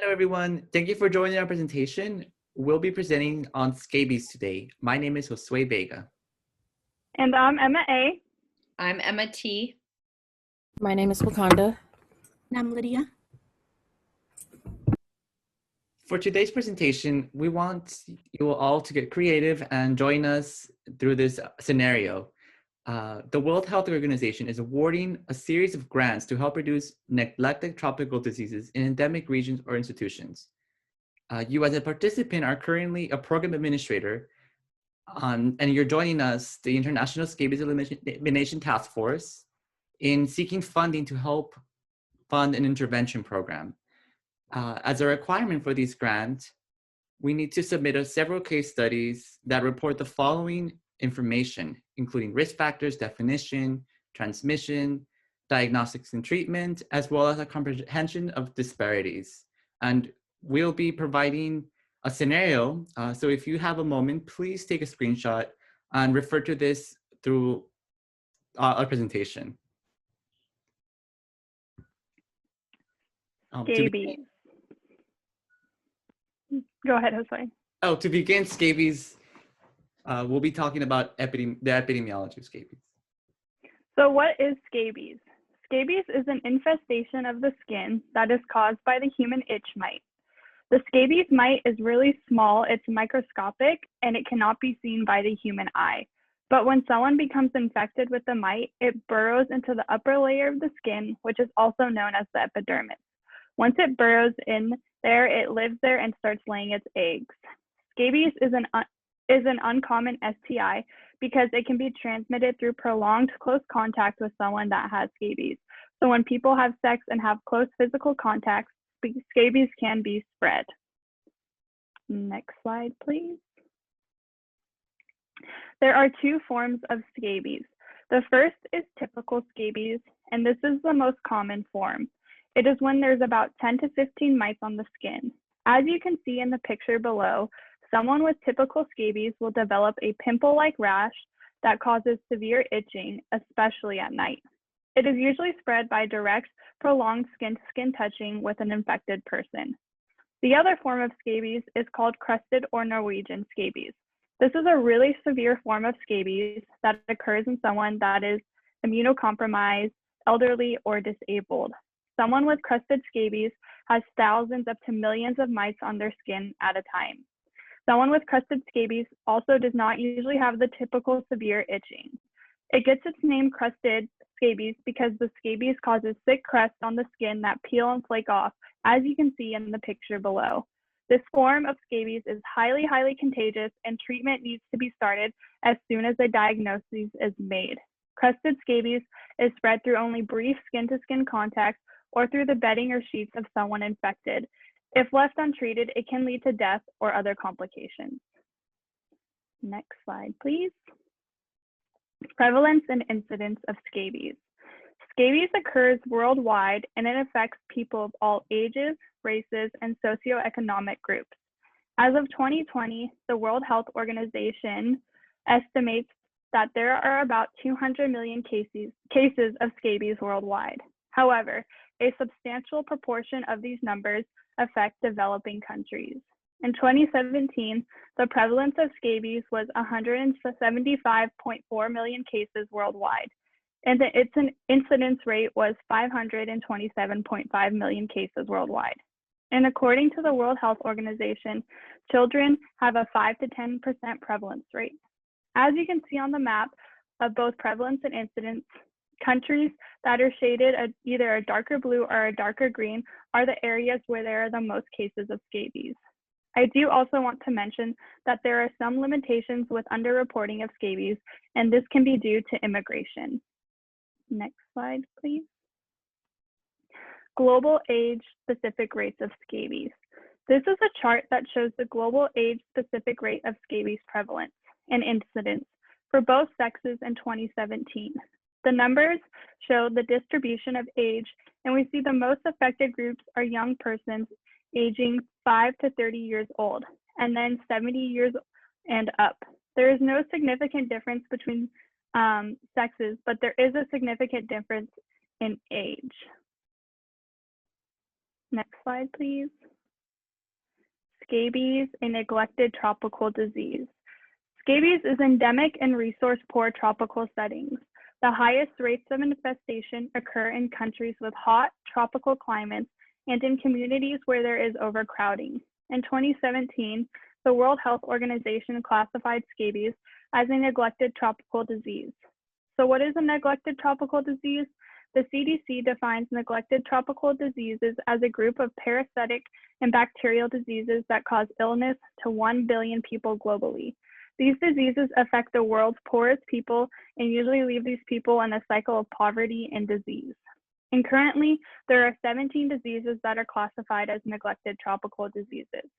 Hello, everyone. Thank you for joining our presentation. We'll be presenting on scabies today. My name is Josue Vega. And I'm Emma A. I'm Emma T. My name is Wakanda. And I'm Lydia. For today's presentation, we want you all to get creative and join us through this scenario. The World Health Organization is awarding a series of grants to help reduce neglected tropical diseases in endemic regions or institutions. You as a participant are currently a program administrator, and you're joining us, the International Scabies Elimination Task Force, in seeking funding to help fund an intervention program. As a requirement for these grants, we need to submit several case studies that report the following information, including risk factors, definition, transmission, diagnostics and treatment, as well as a comprehension of disparities. And we'll be providing a scenario. So if you have a moment, please take a screenshot and refer to this through our presentation. Scabies. Go ahead, Jose. To begin, scabies, we'll be talking about the epidemiology of scabies. So what is scabies? Scabies is an infestation of the skin that is caused by the human itch mite. The scabies mite is really small, it's microscopic, and it cannot be seen by the human eye. But when someone becomes infected with the mite, it burrows into the upper layer of the skin, which is also known as the epidermis. Once it burrows in there, it lives there and starts laying its eggs. Scabies is an uncommon STI because it can be transmitted through prolonged close contact with someone that has scabies. So when people have sex and have close physical contact, scabies can be spread. Next slide, please. There are two forms of scabies. The first is typical scabies, and this is the most common form. It is when there's about 10 to 15 mites on the skin. As you can see in the picture below, someone with typical scabies will develop a pimple-like rash that causes severe itching, especially at night. It is usually spread by direct, prolonged skin-to-skin touching with an infected person. The other form of scabies is called crusted or Norwegian scabies. This is a really severe form of scabies that occurs in someone that is immunocompromised, elderly, or disabled. Someone with crusted scabies has thousands up to millions of mites on their skin at a time. Someone with crusted scabies also does not usually have the typical severe itching. It gets its name crusted scabies because the scabies causes thick crusts on the skin that peel and flake off, as you can see in the picture below. This form of scabies is highly contagious, and treatment needs to be started as soon as a diagnosis is made. Crusted scabies is spread through only brief skin-to-skin contact or through the bedding or sheets of someone infected. If left untreated, it can lead to death or other complications. Next slide, please. Prevalence and incidence of scabies. Scabies occurs worldwide, and it affects people of all ages, races, and socioeconomic groups. As of 2020, the World Health Organization estimates that there are about 200 million cases of scabies worldwide. However, a substantial proportion of these numbers affect developing countries. In 2017, the prevalence of scabies was 175.4 million cases worldwide, and its incidence rate was 527.5 million cases worldwide. And according to the World Health Organization, children have a 5 to 10% prevalence rate. As you can see on the map of both prevalence and incidence, countries that are shaded either a darker blue or a darker green are the areas where there are the most cases of scabies. I do also want to mention that there are some limitations with underreporting of scabies, and this can be due to immigration. Next slide, please. Global age-specific rates of scabies. This is a chart that shows the global age-specific rate of scabies prevalence and incidence for both sexes in 2017. The numbers show the distribution of age, and we see the most affected groups are young persons aging 5 to 30 years old, and then 70 years and up. There is no significant difference between sexes, but there is a significant difference in age. Next slide, please. Scabies, a neglected tropical disease. Scabies is endemic in resource-poor tropical settings. The highest rates of infestation occur in countries with hot, tropical climates and in communities where there is overcrowding. In 2017, the World Health Organization classified scabies as a neglected tropical disease. So what is a neglected tropical disease? The CDC defines neglected tropical diseases as a group of parasitic and bacterial diseases that cause illness to 1 billion people globally. These diseases affect the world's poorest people and usually leave these people in a cycle of poverty and disease. And currently, there are 17 diseases that are classified as neglected tropical diseases.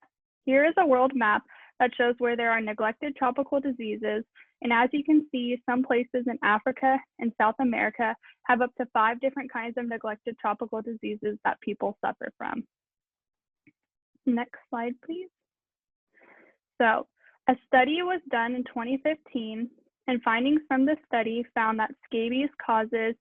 Here is a world map that shows where there are neglected tropical diseases. And as you can see, some places in Africa and South America have up to 5 different kinds of neglected tropical diseases that people suffer from. Next slide, please. So, a study was done in 2015, and findings from the study found that scabies causes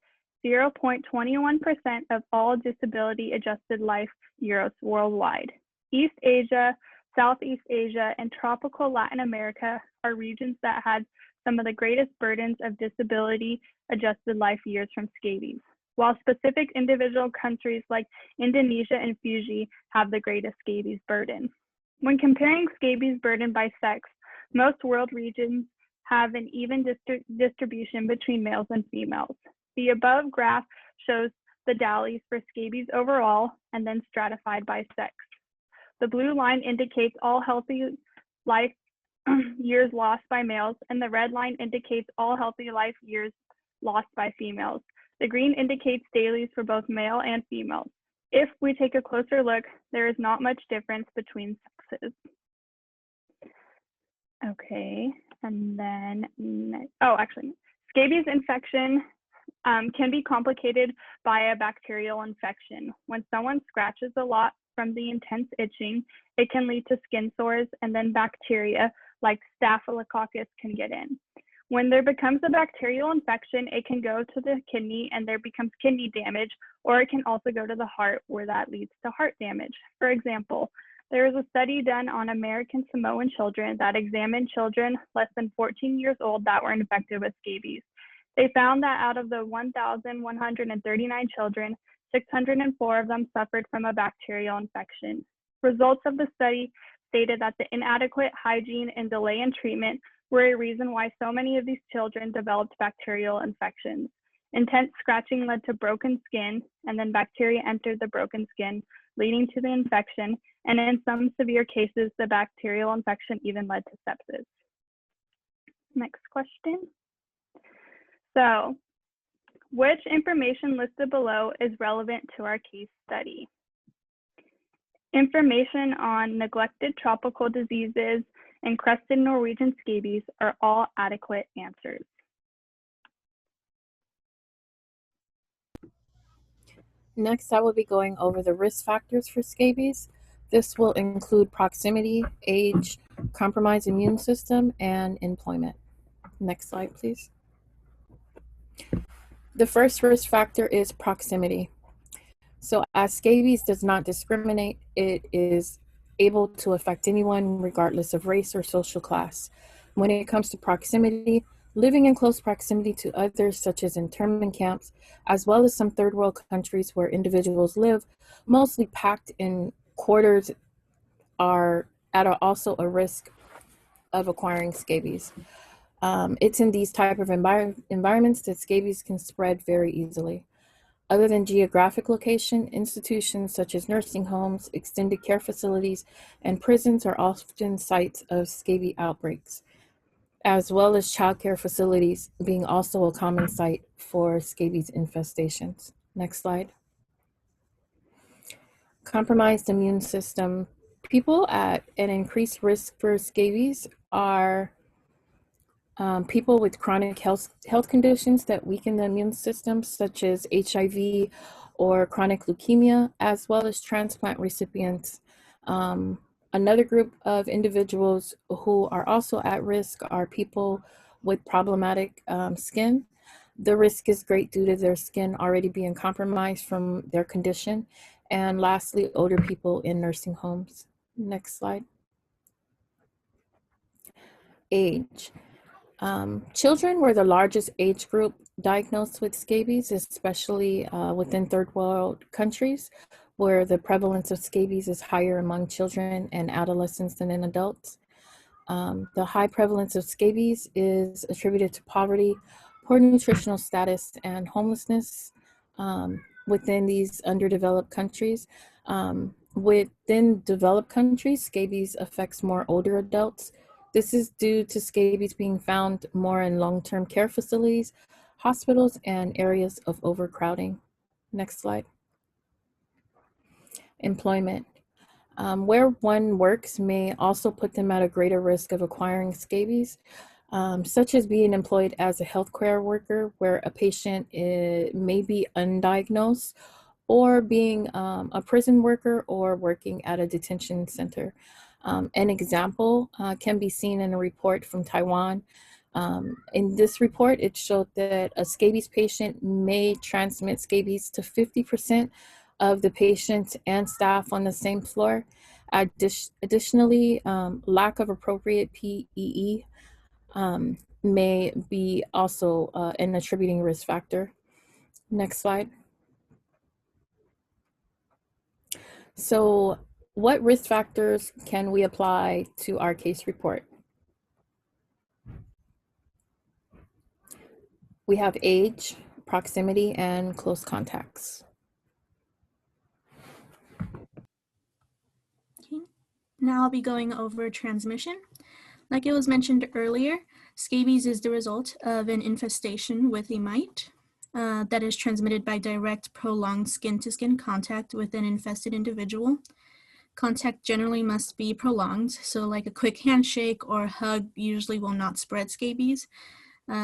0.21% of all disability-adjusted life years worldwide. East Asia, Southeast Asia, and tropical Latin America are regions that had some of the greatest burdens of disability-adjusted life years from scabies, while specific individual countries like Indonesia and Fiji have the greatest scabies burden. When comparing scabies burden by sex, most world regions have an even distribution between males and females. The above graph shows the DALYs for scabies overall and then stratified by sex. The blue line indicates all healthy life years lost by males, and the red line indicates all healthy life years lost by females. The green indicates DALYs for both male and female. If we take a closer look, there is not much difference between sexes. Okay, and then, scabies infection can be complicated by a bacterial infection. When someone scratches a lot from the intense itching, it can lead to skin sores, and then bacteria like Staphylococcus can get in. When there becomes a bacterial infection, it can go to the kidney and there becomes kidney damage, or it can also go to the heart where that leads to heart damage. For example, there was a study done on American Samoan children that examined children less than 14 years old that were infected with scabies. They found that out of the 1,139 children, 604 of them suffered from a bacterial infection. Results of the study stated that the inadequate hygiene and delay in treatment were a reason why so many of these children developed bacterial infections. Intense scratching led to broken skin, and then bacteria entered the broken skin, leading to the infection, and in some severe cases, the bacterial infection even led to sepsis. Next question. So, which information listed below is relevant to our case study? Information on neglected tropical diseases and crested Norwegian scabies are all adequate answers. Next, I will be going over the risk factors for scabies. This will include proximity, age, compromised immune system, and employment. Next slide, please. The first risk factor is proximity. So as scabies does not discriminate, it is able to affect anyone regardless of race or social class. When it comes to proximity, living in close proximity to others, such as internment camps, as well as some third world countries where individuals live, mostly packed in quarters, are also a risk of acquiring scabies. It's in these type of environments that scabies can spread very easily. Other than geographic location, institutions such as nursing homes, extended care facilities, and prisons are often sites of scabies outbreaks, as well as childcare facilities being also a common site for scabies infestations. Next slide. Compromised immune system. People at an increased risk for scabies are people with chronic health conditions that weaken the immune system, such as HIV or chronic leukemia, as well as transplant recipients. Another group of individuals who are also at risk are people with problematic skin. The risk is great due to their skin already being compromised from their condition. And lastly, older people in nursing homes. Next slide. Age. Children were the largest age group diagnosed with scabies, especially within third world countries, where the prevalence of scabies is higher among children and adolescents than in adults. The high prevalence of scabies is attributed to poverty, poor nutritional status, and homelessness within these underdeveloped countries. Within developed countries, scabies affects more older adults. This is due to scabies being found more in long-term care facilities, hospitals, and areas of overcrowding. Next slide. Employment. Where one works may also put them at a greater risk of acquiring scabies, such as being employed as a healthcare worker where a patient may be undiagnosed, or being a prison worker or working at a detention center. An example can be seen in a report from Taiwan. In this report, it showed that a scabies patient may transmit scabies to 50% of the patients and staff on the same floor. Additionally, lack of appropriate PEE may be also an attributing risk factor. Next slide. So, what risk factors can we apply to our case report? We have age, proximity, and close contacts. Okay. Now I'll be going over transmission. Like it was mentioned earlier, scabies is the result of an infestation with a mite that is transmitted by direct, prolonged skin-to-skin contact with an infested individual. Contact generally must be prolonged, so like a quick handshake or a hug usually will not spread scabies.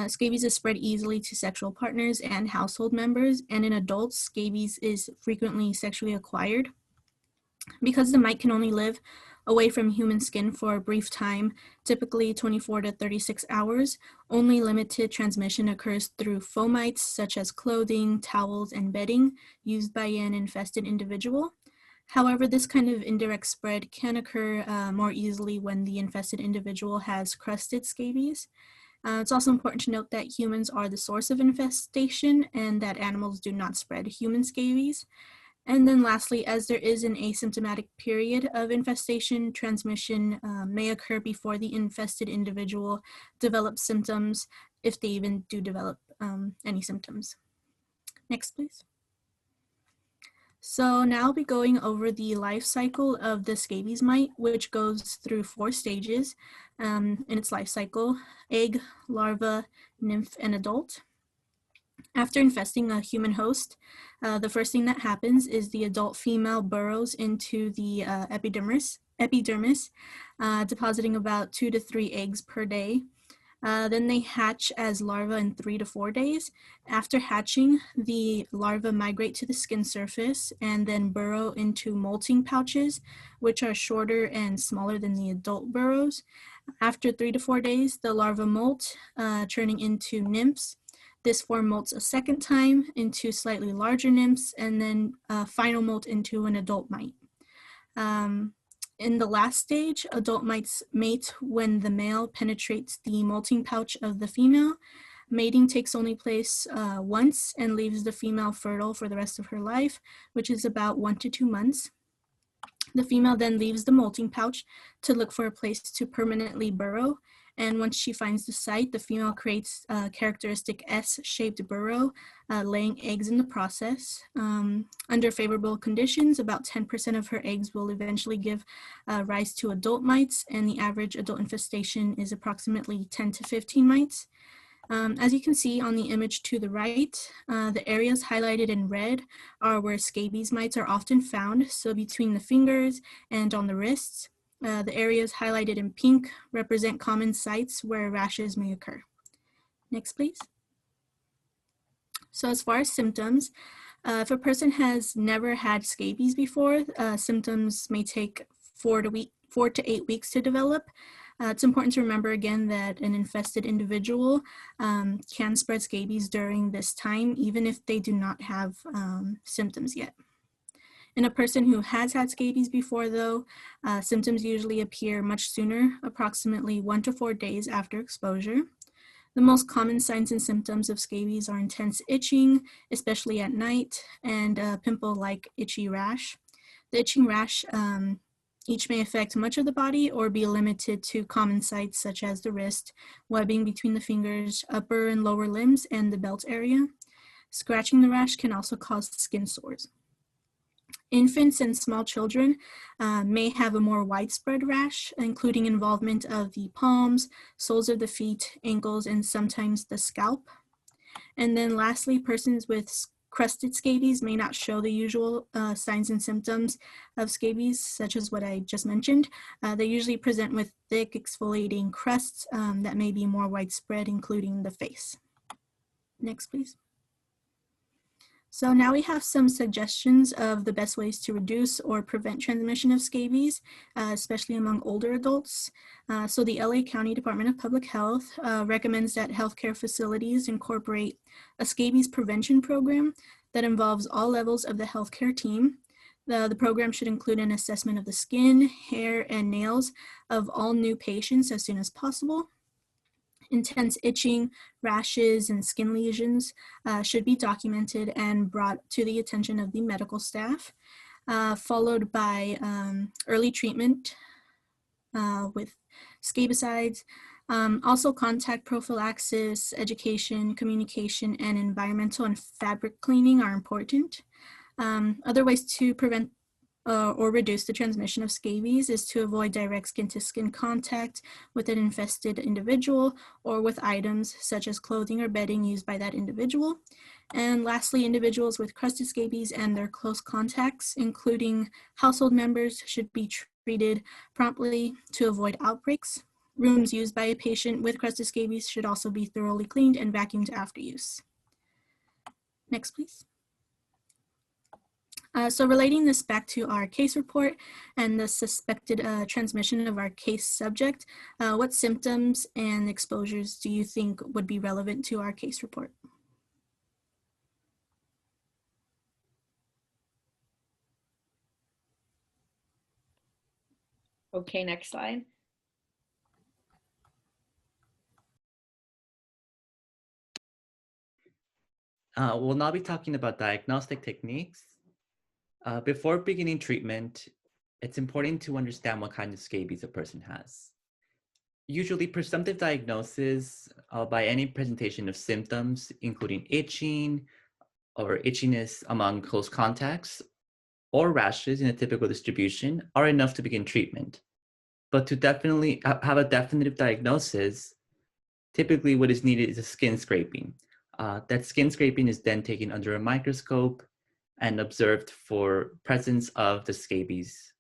Scabies is spread easily to sexual partners and household members, and in adults, scabies is frequently sexually acquired. Because the mite can only live away from human skin for a brief time, typically 24 to 36 hours, only limited transmission occurs through fomites such as clothing, towels, and bedding used by an infested individual. However, this kind of indirect spread can occur more easily when the infested individual has crusted scabies. It's also important to note that humans are the source of infestation and that animals do not spread human scabies. And then lastly, as there is an asymptomatic period of infestation, transmission may occur before the infested individual develops symptoms, if they even do develop any symptoms. Next, please. So now I'll be going over the life cycle of the scabies mite, which goes through 4 stages in its life cycle: egg, larva, nymph, and adult. After infesting a human host, the first thing that happens is the adult female burrows into the epidermis, depositing about 2 to 3 eggs per day. Then they hatch as larvae in 3 to 4 days. After hatching, the larvae migrate to the skin surface and then burrow into molting pouches, which are shorter and smaller than the adult burrows. After 3 to 4 days, the larvae molt, turning into nymphs. This form molts a second time into slightly larger nymphs, and then final molt into an adult mite. In the last stage, adult mites mate when the male penetrates the molting pouch of the female. Mating takes only place once and leaves the female fertile for the rest of her life, which is about 1 to 2 months. The female then leaves the molting pouch to look for a place to permanently burrow. And once she finds the site, the female creates a characteristic S-shaped burrow, laying eggs in the process. Under favorable conditions, about 10% of her eggs will eventually give rise to adult mites, and the average adult infestation is approximately 10 to 15 mites. As you can see on the image to the right, the areas highlighted in red are where scabies mites are often found, so between the fingers and on the wrists. The areas highlighted in pink represent common sites where rashes may occur. Next, please. So as far as symptoms, if a person has never had scabies before, symptoms may take 4 to 8 weeks to develop. It's important to remember again that an infested individual can spread scabies during this time, even if they do not have symptoms yet. In a person who has had scabies before, though, symptoms usually appear much sooner, approximately 1 to 4 days after exposure. The most common signs and symptoms of scabies are intense itching, especially at night, and a pimple-like itchy rash. The itching rash each may affect much of the body or be limited to common sites such as the wrist, webbing between the fingers, upper and lower limbs, and the belt area. Scratching the rash can also cause skin sores. Infants and small children may have a more widespread rash, including involvement of the palms, soles of the feet, ankles, and sometimes the scalp. And then lastly, persons with crusted scabies may not show the usual signs and symptoms of scabies, such as what I just mentioned. They usually present with thick exfoliating crusts that may be more widespread, including the face. Next, please. So now we have some suggestions of the best ways to reduce or prevent transmission of scabies, especially among older adults. So the LA County Department of Public Health recommends that healthcare facilities incorporate a scabies prevention program that involves all levels of the healthcare team. The program should include an assessment of the skin, hair, and nails of all new patients as soon as possible. Intense itching, rashes, and skin lesions should be documented and brought to the attention of the medical staff, followed by early treatment with scabicides. Also, contact prophylaxis, education, communication, and environmental and fabric cleaning are important. Other ways to prevent or reduce the transmission of scabies is to avoid direct skin-to-skin contact with an infested individual or with items such as clothing or bedding used by that individual. And lastly, individuals with crusted scabies and their close contacts, including household members, should be treated promptly to avoid outbreaks. Rooms used by a patient with crusted scabies should also be thoroughly cleaned and vacuumed after use. Next, please. So relating this back to our case report and the suspected transmission of our case subject, what symptoms and exposures do you think would be relevant to our case report? Okay, next slide. We'll now be talking about diagnostic techniques. Before beginning treatment, it's important to understand what kind of scabies a person has. Usually, presumptive diagnosis by any presentation of symptoms, including itching or itchiness among close contacts, or rashes in a typical distribution, are enough to begin treatment. But to definitely have a definitive diagnosis, typically what is needed is a skin scraping. That skin scraping is then taken under a microscope and observed for presence of the scabies,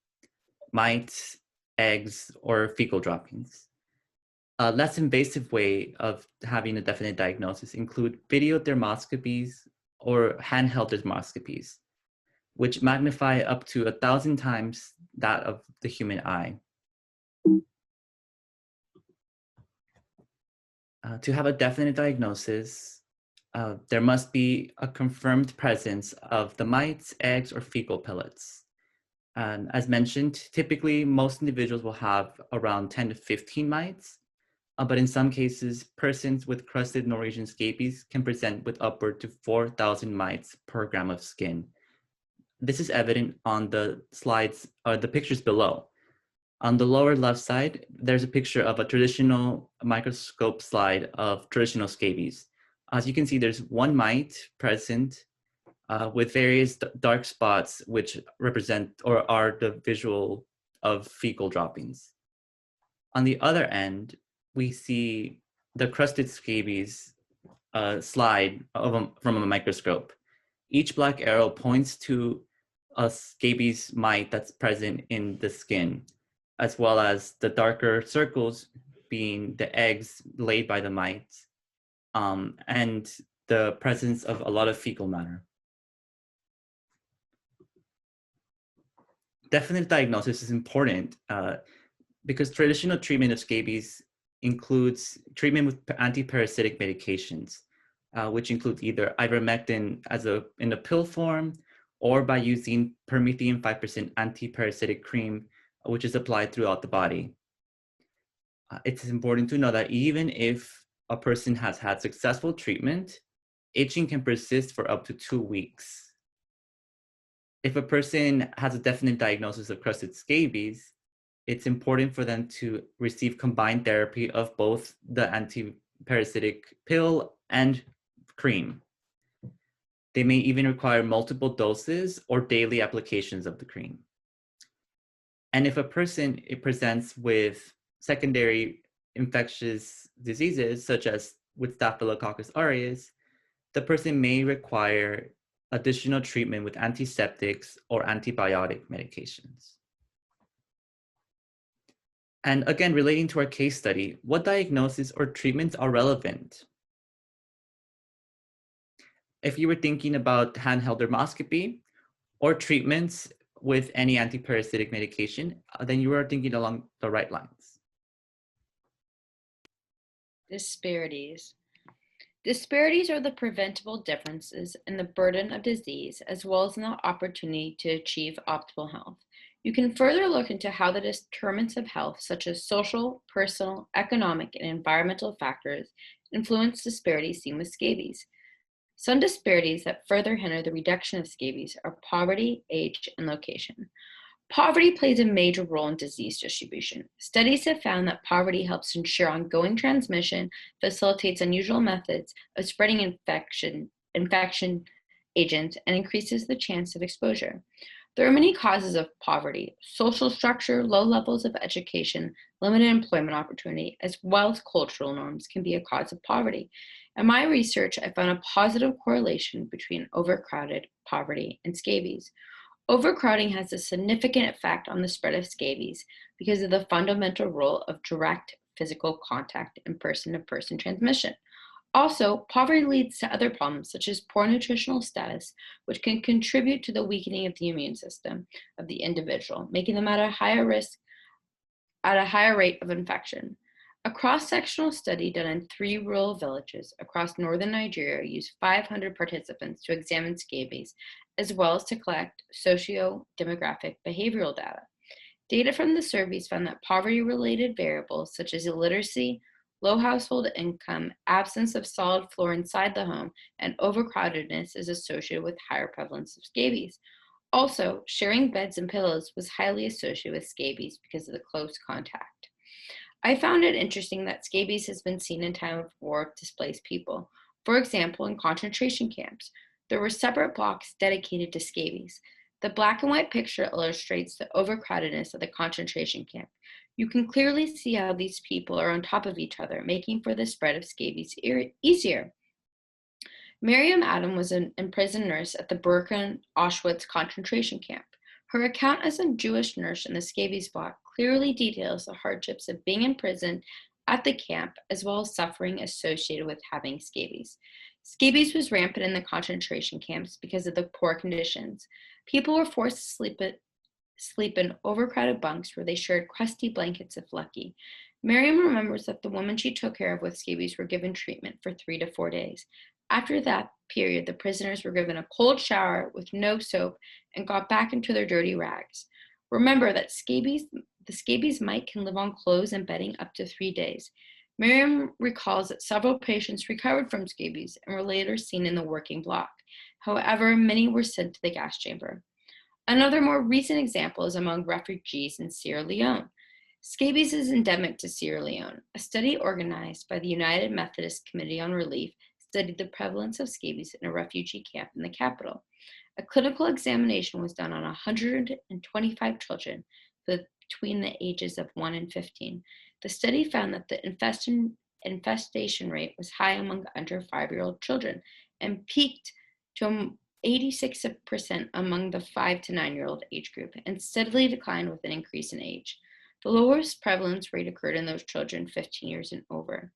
mites, eggs, or fecal droppings. A less invasive way of having a definite diagnosis include video dermoscopies or handheld dermoscopies, which magnify up to 1,000 times that of the human eye. To have a definite diagnosis, there must be a confirmed presence of the mites, eggs, or fecal pellets. And as mentioned, typically most individuals will have around 10 to 15 mites, but in some cases, persons with crusted Norwegian scabies can present with upward to 4,000 mites per gram of skin. This is evident on the slides, or the pictures below. On the lower left side, there's a picture of a traditional microscope slide of traditional scabies. As you can see, there's one mite present with various dark spots which represent or are the visual of fecal droppings. On the other end, we see the crusted scabies slide from a microscope. Each black arrow points to a scabies mite that's present in the skin, as well as the darker circles being the eggs laid by the mites, and the presence of a lot of fecal matter. Definite diagnosis is important because traditional treatment of scabies includes treatment with antiparasitic medications, which include either ivermectin in a pill form or by using permethrin 5% antiparasitic cream, which is applied throughout the body. It's important to know that even if a person has had successful treatment, itching can persist for up to 2 weeks. If a person has a definite diagnosis of crusted scabies, it's important for them to receive combined therapy of both the antiparasitic pill and cream. They may even require multiple doses or daily applications of the cream. And if a person presents with secondary infectious diseases, such as with Staphylococcus aureus, the person may require additional treatment with antiseptics or antibiotic medications. And again, relating to our case study, what diagnosis or treatments are relevant? If you were thinking about handheld dermoscopy or treatments with any antiparasitic medication, then you are thinking along the right lines. Disparities. Disparities are the preventable differences in the burden of disease as well as in the opportunity to achieve optimal health. You can further look into how the determinants of health, such as social, personal, economic, and environmental factors, influence disparities seen with scabies. Some disparities that further hinder the reduction of scabies are poverty, age, and location. Poverty plays a major role in disease distribution. Studies have found that poverty helps ensure ongoing transmission, facilitates unusual methods of spreading infection agents, and increases the chance of exposure. There are many causes of poverty: social structure, low levels of education, limited employment opportunity, as well as cultural norms can be a cause of poverty. In my research, I found a positive correlation between overcrowded, poverty, and scabies. Overcrowding has a significant effect on the spread of scabies because of the fundamental role of direct physical contact and person-to-person transmission. Also, poverty leads to other problems such as poor nutritional status, which can contribute to the weakening of the immune system of the individual, making them at a higher rate of infection. A cross-sectional study done in 3 rural villages across northern Nigeria used 500 participants to examine scabies, as well as to collect socio-demographic behavioral data. Data from the surveys found that poverty-related variables such as illiteracy, low household income, absence of solid floor inside the home, and overcrowdedness is associated with higher prevalence of scabies. Also, sharing beds and pillows was highly associated with scabies because of the close contact. I found it interesting that scabies has been seen in time of war of displaced people. For example, in concentration camps, there were separate blocks dedicated to scabies. The black and white picture illustrates the overcrowdedness of the concentration camp. You can clearly see how these people are on top of each other, making for the spread of scabies easier. Miriam Adam was an imprisoned nurse at the Birkenau-Auschwitz concentration camp. Her account as a Jewish nurse in the scabies block clearly details the hardships of being imprisoned at the camp, as well as suffering associated with having scabies. Scabies was rampant in the concentration camps because of the poor conditions. People were forced to sleep in overcrowded bunks where they shared crusty blankets if lucky. Miriam remembers that the women she took care of with scabies were given treatment for 3 to 4 days. After that period, the prisoners were given a cold shower with no soap and got back into their dirty rags. Remember that the scabies mite can live on clothes and bedding up to 3 days. Miriam recalls that several patients recovered from scabies and were later seen in the working block. However, many were sent to the gas chamber. Another more recent example is among refugees in Sierra Leone. Scabies is endemic to Sierra Leone. A study organized by the United Methodist Committee on Relief studied the prevalence of scabies in a refugee camp in the capital. A clinical examination was done on 125 children between the ages of 1 and 15. The study found that the infestation rate was high among under 5-year-old children and peaked to 86% among the 5 to 9-year-old age group and steadily declined with an increase in age. The lowest prevalence rate occurred in those children 15 years and over.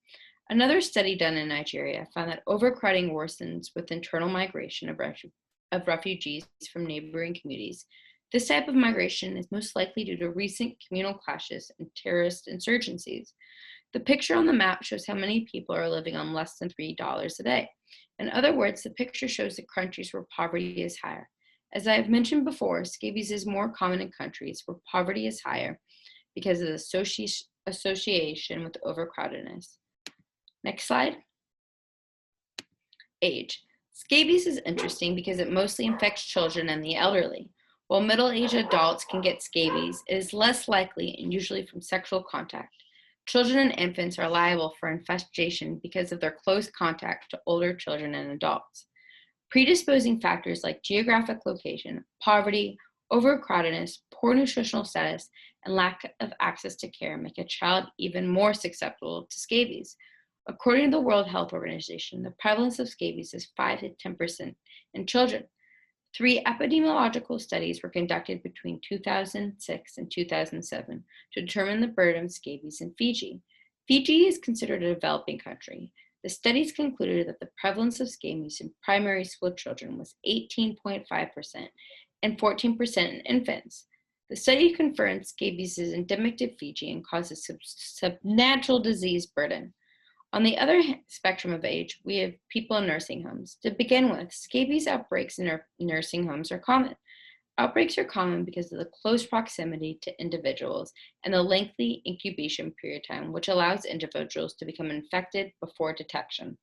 Another study done in Nigeria found that overcrowding worsens with internal migration of refugees from neighboring communities. This type of migration is most likely due to recent communal clashes and terrorist insurgencies. The picture on the map shows how many people are living on less than $3 a day. In other words, the picture shows the countries where poverty is higher. As I have mentioned before, scabies is more common in countries where poverty is higher because of the association with overcrowdedness. Next slide. Age. Scabies is interesting because it mostly infects children and the elderly. While middle-aged adults can get scabies, it is less likely and usually from sexual contact. Children and infants are liable for infestation because of their close contact to older children and adults. Predisposing factors like geographic location, poverty, overcrowdedness, poor nutritional status, and lack of access to care make a child even more susceptible to scabies. According to the World Health Organization, the prevalence of scabies is 5 to 10% in children. 3 epidemiological studies were conducted between 2006 and 2007 to determine the burden of scabies in Fiji. Fiji is considered a developing country. The studies concluded that the prevalence of scabies in primary school children was 18.5% and 14% in infants. The study confirmed scabies is endemic to Fiji and causes substantial disease burden. On the other spectrum of age, we have people in nursing homes. To begin with, scabies outbreaks in nursing homes are common. Outbreaks are common because of the close proximity to individuals and the lengthy incubation period time, which allows individuals to become infected before detection.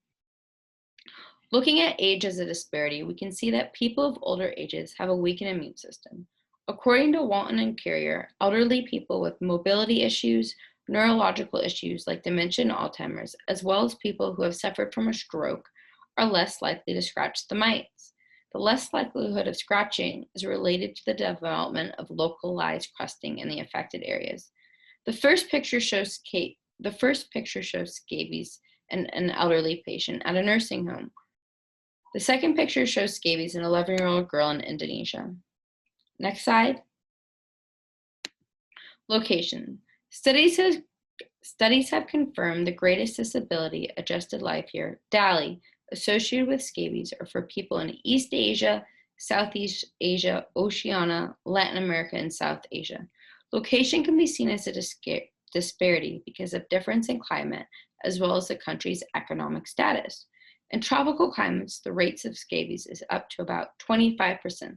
Looking at age as a disparity, we can see that people of older ages have a weakened immune system. According to Walton and Carrier, elderly people with mobility issues, neurological issues like dementia and Alzheimer's, as well as people who have suffered from a stroke, are less likely to scratch the mites. The less likelihood of scratching is related to the development of localized crusting in the affected areas. The first picture shows scabies in an elderly patient at a nursing home. The second picture shows scabies in an 11-year-old girl in Indonesia. Next slide. Location. Studies have confirmed the greatest disability adjusted life year, DALY, associated with scabies are for people in East Asia, Southeast Asia, Oceania, Latin America, and South Asia. Location can be seen as a disparity because of difference in climate, as well as the country's economic status. In tropical climates, the rates of scabies is up to about 25%.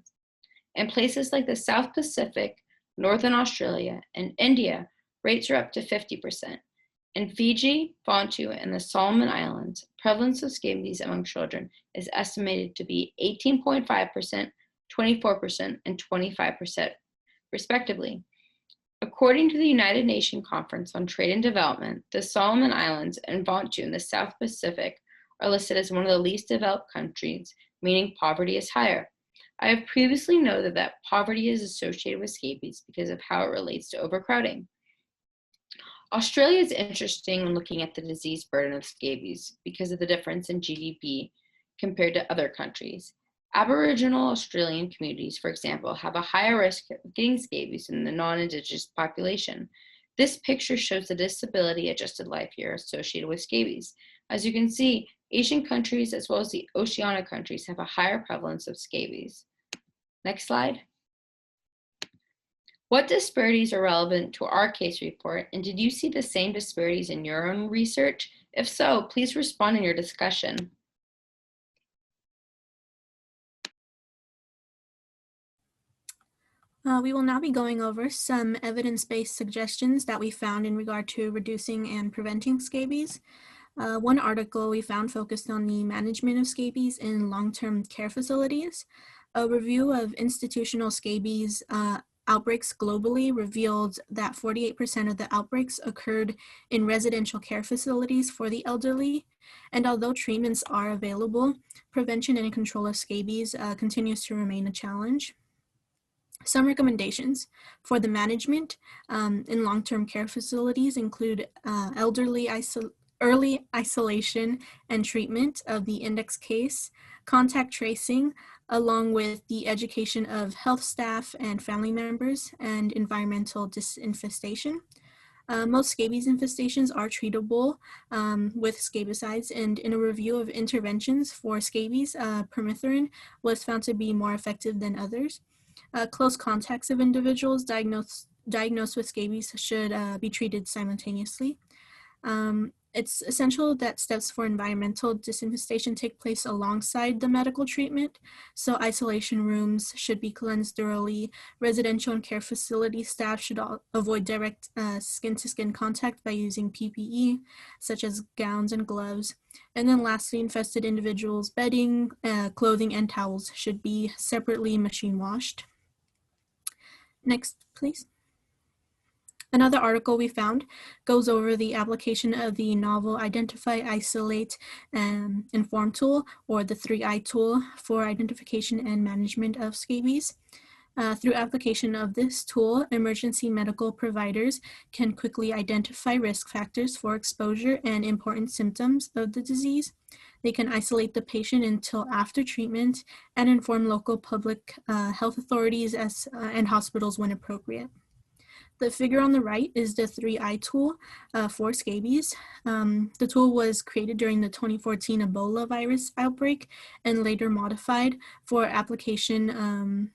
In places like the South Pacific, Northern Australia, and India, rates are up to 50%. In Fiji, Vanuatu, and the Solomon Islands, prevalence of scabies among children is estimated to be 18.5%, 24%, and 25%, respectively. According to the United Nations Conference on Trade and Development, the Solomon Islands and Vanuatu in the South Pacific are listed as one of the least developed countries, meaning poverty is higher. I have previously noted that poverty is associated with scabies because of how it relates to overcrowding. Australia is interesting when looking at the disease burden of scabies because of the difference in GDP compared to other countries. Aboriginal Australian communities, for example, have a higher risk of getting scabies than the non-Indigenous population. This picture shows the disability adjusted life year associated with scabies. As you can see, Asian countries as well as the Oceania countries have a higher prevalence of scabies. Next slide. What disparities are relevant to our case report, and did you see the same disparities in your own research? If so, please respond in your discussion. We will now be going over some evidence-based suggestions that we found in regard to reducing and preventing scabies. One article we found focused on the management of scabies in long-term care facilities. A review of institutional scabies outbreaks globally revealed that 48% of the outbreaks occurred in residential care facilities for the elderly. And although treatments are available, prevention and control of scabies continues to remain a challenge. Some recommendations for the management in long-term care facilities include early isolation and treatment of the index case, contact tracing, along with the education of health staff and family members, and environmental disinfestation. Most scabies infestations are treatable with scabicides, and in a review of interventions for scabies, permethrin was found to be more effective than others. Close contacts of individuals diagnosed with scabies should be treated simultaneously. It's essential that steps for environmental disinfestation take place alongside the medical treatment. So isolation rooms should be cleansed thoroughly. Residential and care facility staff should avoid direct skin-to-skin contact by using PPE, such as gowns and gloves. And then lastly, infested individuals' bedding, clothing, and towels should be separately machine washed. Next, please. Another article we found goes over the application of the novel Identify, Isolate, and Inform tool, or the 3I tool for identification and management of scabies. Through application of this tool, emergency medical providers can quickly identify risk factors for exposure and important symptoms of the disease. They can isolate the patient until after treatment and inform local public health authorities and hospitals when appropriate. The figure on the right is the 3I tool for scabies. The tool was created during the 2014 Ebola virus outbreak and later modified for application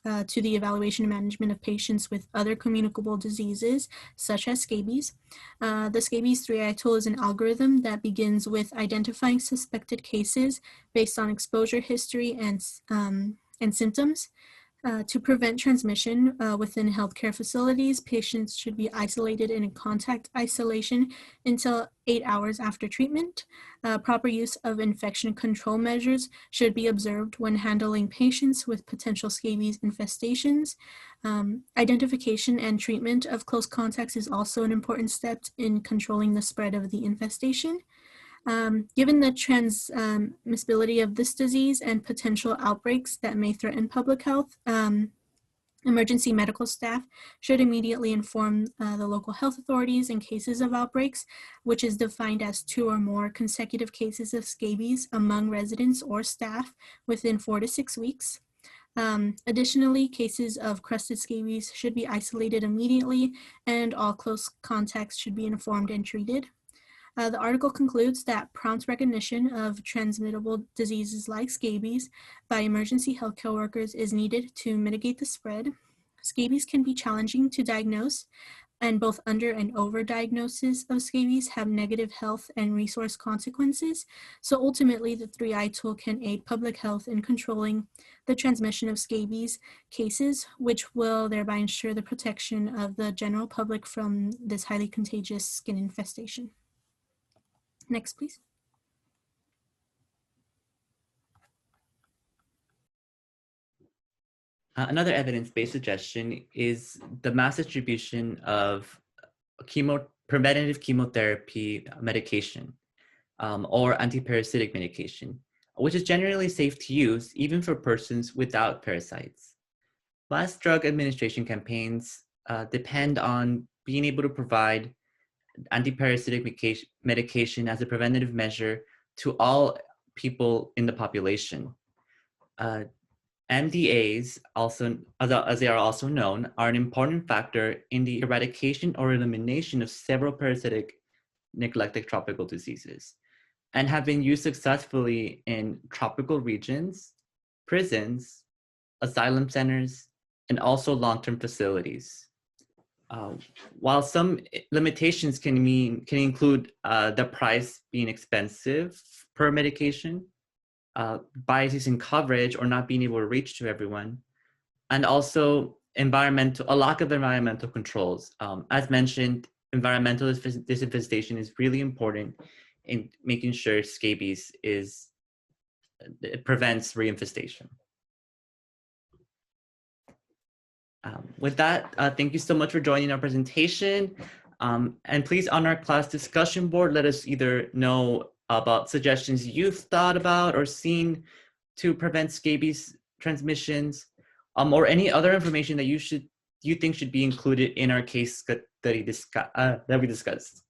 to the evaluation and management of patients with other communicable diseases, such as scabies. The Scabies 3I tool is an algorithm that begins with identifying suspected cases based on exposure history and symptoms. To prevent transmission within healthcare facilities, patients should be isolated in a contact isolation until 8 hours after treatment. Proper use of infection control measures should be observed when handling patients with potential scabies infestations. Identification and treatment of close contacts is also an important step in controlling the spread of the infestation. Given the transmissibility of this disease and potential outbreaks that may threaten public health, emergency medical staff should immediately inform the local health authorities in cases of outbreaks, which is defined as 2 or more consecutive cases of scabies among residents or staff within 4 to 6 weeks. Additionally, cases of crusted scabies should be isolated immediately, and all close contacts should be informed and treated. The article concludes that prompt recognition of transmittable diseases like scabies by emergency healthcare workers is needed to mitigate the spread. Scabies can be challenging to diagnose, and both under and overdiagnosis of scabies have negative health and resource consequences. So ultimately, the 3I tool can aid public health in controlling the transmission of scabies cases, which will thereby ensure the protection of the general public from this highly contagious skin infestation. Next, please. Another evidence-based suggestion is the mass distribution of preventative chemotherapy medication or antiparasitic medication, which is generally safe to use even for persons without parasites. Mass drug administration campaigns depend on being able to provide antiparasitic medication as a preventative measure to all people in the population. MDAs, also, as they are also known, are an important factor in the eradication or elimination of several parasitic neglected tropical diseases and have been used successfully in tropical regions, prisons, asylum centers, and also long-term facilities. While some limitations can include the price being expensive per medication, biases in coverage or not being able to reach to everyone, and also a lack of environmental controls. As mentioned, environmental disinfestation is really important in making sure scabies prevents reinfestation. With that, thank you so much for joining our presentation. And please, on our class discussion board, let us either know about suggestions you've thought about or seen to prevent scabies transmissions, or any other information that you think should be included in our case study that we discussed.